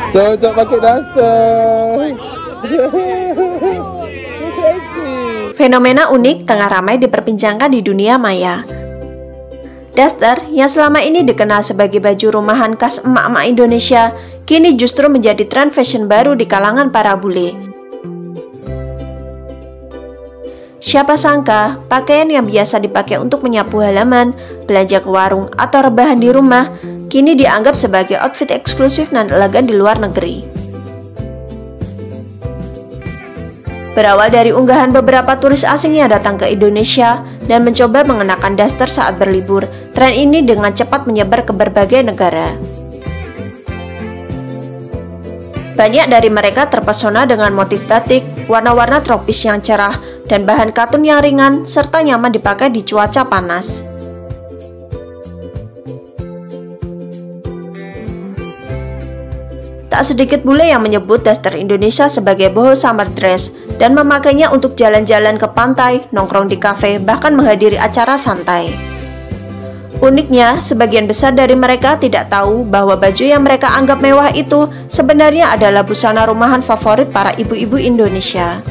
Cocok pakai daster. Fenomena unik tengah ramai diperbincangkan di dunia maya. Daster yang selama ini dikenal sebagai baju rumahan khas emak-emak Indonesia, kini justru menjadi tren fashion baru di kalangan para bule. Siapa sangka, pakaian yang biasa dipakai untuk menyapu halaman, belanja ke warung, atau rebahan di rumah, kini dianggap sebagai outfit eksklusif dan elegan di luar negeri. Berawal dari unggahan beberapa turis asing yang datang ke Indonesia dan mencoba mengenakan daster saat berlibur, tren ini dengan cepat menyebar ke berbagai negara. Banyak dari mereka terpesona dengan motif batik, warna-warna tropis yang cerah, dan bahan katun yang ringan, serta nyaman dipakai di cuaca panas. Tak sedikit bule yang menyebut daster Indonesia sebagai boho summer dress dan memakainya untuk jalan-jalan ke pantai, nongkrong di kafe, bahkan menghadiri acara santai. Uniknya, sebagian besar dari mereka tidak tahu bahwa baju yang mereka anggap mewah itu sebenarnya adalah busana rumahan favorit para ibu-ibu Indonesia.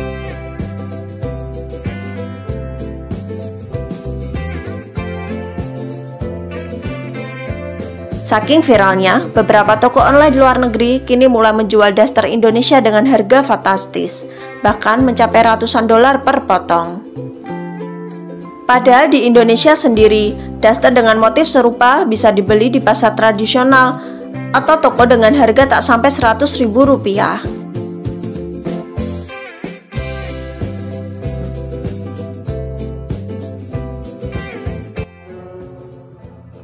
Saking viralnya, beberapa toko online di luar negeri kini mulai menjual daster Indonesia dengan harga fantastis, bahkan mencapai ratusan dolar per potong. Padahal di Indonesia sendiri, daster dengan motif serupa bisa dibeli di pasar tradisional atau toko dengan harga tak sampai Rp100.000.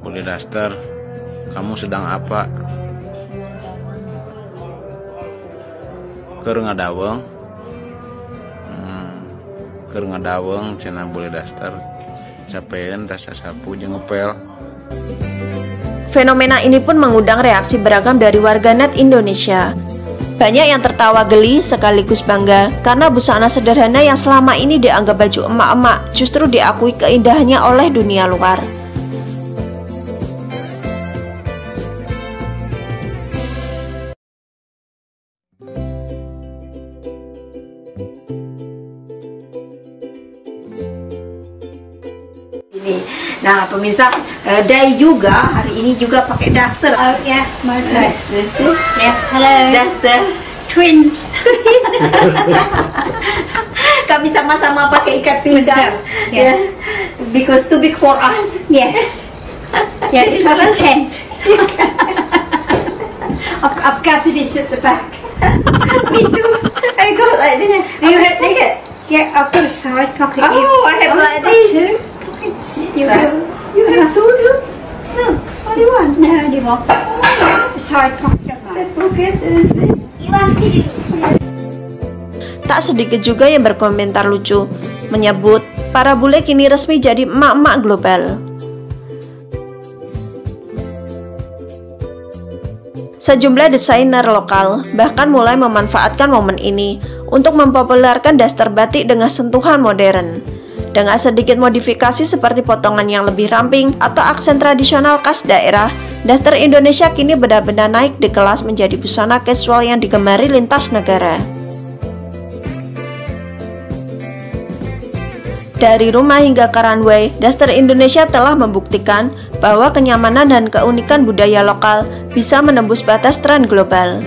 Bule daster, kamu sedang apa? Keur ngadaweng. Keur ngadaweng cenah bule daster. Capean tas sapu jeung ngepel. Fenomena ini pun mengundang reaksi beragam dari warganet Indonesia. Banyak yang tertawa geli sekaligus bangga karena busana sederhana yang selama ini dianggap baju emak-emak justru diakui keindahannya oleh dunia luar. Nah pemirsa, Dai juga hari ini juga pakai daster. Oh yeah, my daster. Yeah, Hello. Daster. Twins. Kami sama-sama pakai ikat pinggang. Yeah. Yeah. Because too big for us. Yes. Yeah, it's not a tent. I've gathered it at the back. Me too. I got like this. You have it? Yeah, I've got a side pocket. Oh, I have like this. Two. You have two? no, only one. No, only one. A side pocket. You have to do. Tak sedikit juga yang berkomentar lucu, menyebut para bule kini resmi jadi emak-emak global. Sejumlah desainer lokal bahkan mulai memanfaatkan momen ini untuk mempopulerkan daster batik dengan sentuhan modern. Dengan sedikit modifikasi seperti potongan yang lebih ramping atau aksen tradisional khas daerah, daster Indonesia kini benar-benar naik di kelas menjadi busana casual yang digemari lintas negara. Dari rumah hingga ke runway, daster Indonesia telah membuktikan bahwa kenyamanan dan keunikan budaya lokal bisa menembus batas tren global.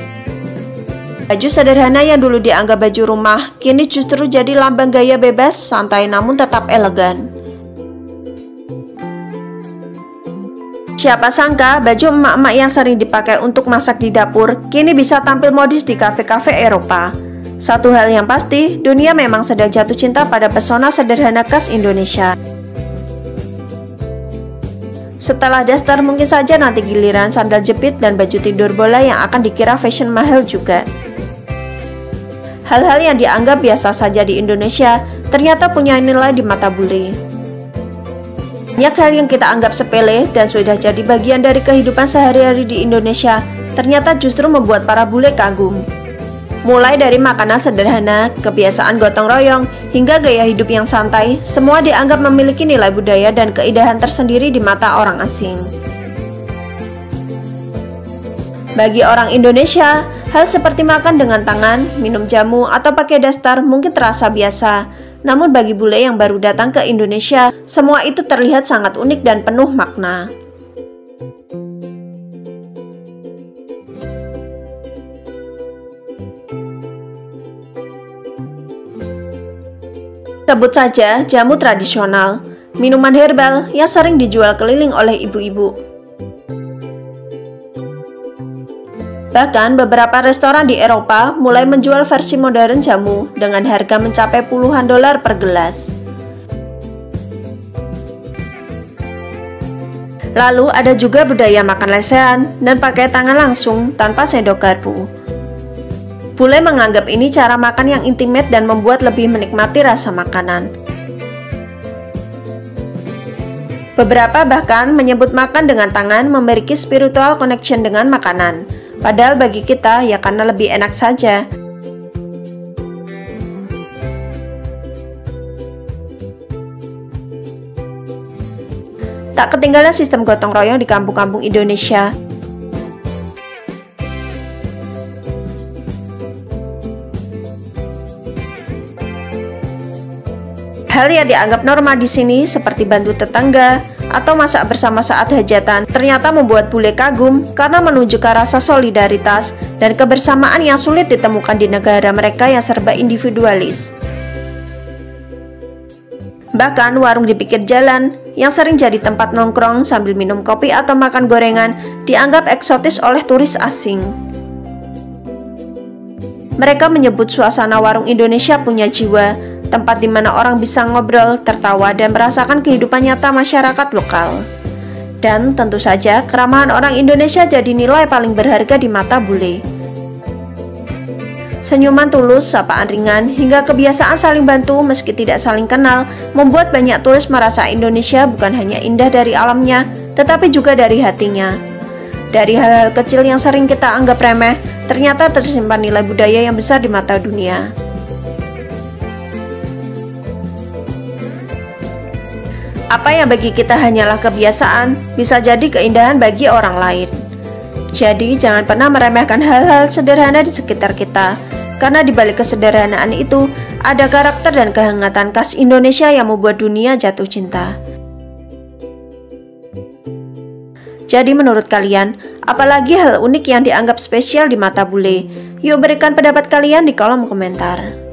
Baju sederhana yang dulu dianggap baju rumah, kini justru jadi lambang gaya bebas, santai namun tetap elegan. Siapa sangka baju emak-emak yang sering dipakai untuk masak di dapur, kini bisa tampil modis di kafe-kafe Eropa. Satu hal yang pasti, dunia memang sedang jatuh cinta pada pesona sederhana khas Indonesia. Setelah daster, mungkin saja nanti giliran sandal jepit dan baju tidur bola yang akan dikira fashion mahal juga. Hal-hal yang dianggap biasa saja di Indonesia ternyata punya nilai di mata bule. Banyak hal yang kita anggap sepele dan sudah jadi bagian dari kehidupan sehari-hari di Indonesia ternyata justru membuat para bule kagum. Mulai dari makanan sederhana, kebiasaan gotong royong, hingga gaya hidup yang santai, semua dianggap memiliki nilai budaya dan keindahan tersendiri di mata orang asing. Bagi orang Indonesia, hal seperti makan dengan tangan, minum jamu, atau pakai daster mungkin terasa biasa. Namun bagi bule yang baru datang ke Indonesia, semua itu terlihat sangat unik dan penuh makna. Sebut saja jamu tradisional, minuman herbal yang sering dijual keliling oleh ibu-ibu. Bahkan beberapa restoran di Eropa mulai menjual versi modern jamu dengan harga mencapai puluhan dolar per gelas. Lalu ada juga budaya makan lesehan dan pakai tangan langsung tanpa sendok garpu. Bule menganggap ini cara makan yang intimate dan membuat lebih menikmati rasa makanan. Beberapa bahkan menyebut makan dengan tangan memiliki spiritual connection dengan makanan. Padahal bagi kita ya karena lebih enak saja. Tak ketinggalan sistem gotong royong di kampung-kampung Indonesia. Hal yang dianggap normal di sini seperti bantu tetangga atau masak bersama saat hajatan ternyata membuat bule kagum karena menunjukkan rasa solidaritas dan kebersamaan yang sulit ditemukan di negara mereka yang serba individualis. Bahkan warung di pinggir jalan yang sering jadi tempat nongkrong sambil minum kopi atau makan gorengan dianggap eksotis oleh turis asing. Mereka menyebut suasana warung Indonesia punya jiwa, tempat di mana orang bisa ngobrol, tertawa, dan merasakan kehidupan nyata masyarakat lokal. Dan tentu saja keramahan orang Indonesia jadi nilai paling berharga di mata bule. Senyuman tulus, sapaan ringan, hingga kebiasaan saling bantu meski tidak saling kenal membuat banyak turis merasa Indonesia bukan hanya indah dari alamnya, tetapi juga dari hatinya. Dari hal-hal kecil yang sering kita anggap remeh, ternyata tersimpan nilai budaya yang besar di mata dunia. Apa yang bagi kita hanyalah kebiasaan, bisa jadi keindahan bagi orang lain. Jadi, jangan pernah meremehkan hal-hal sederhana di sekitar kita, karena di balik kesederhanaan itu, ada karakter dan kehangatan khas Indonesia yang membuat dunia jatuh cinta. Jadi menurut kalian, apalagi hal unik yang dianggap spesial di mata bule? Yuk berikan pendapat kalian di kolom komentar.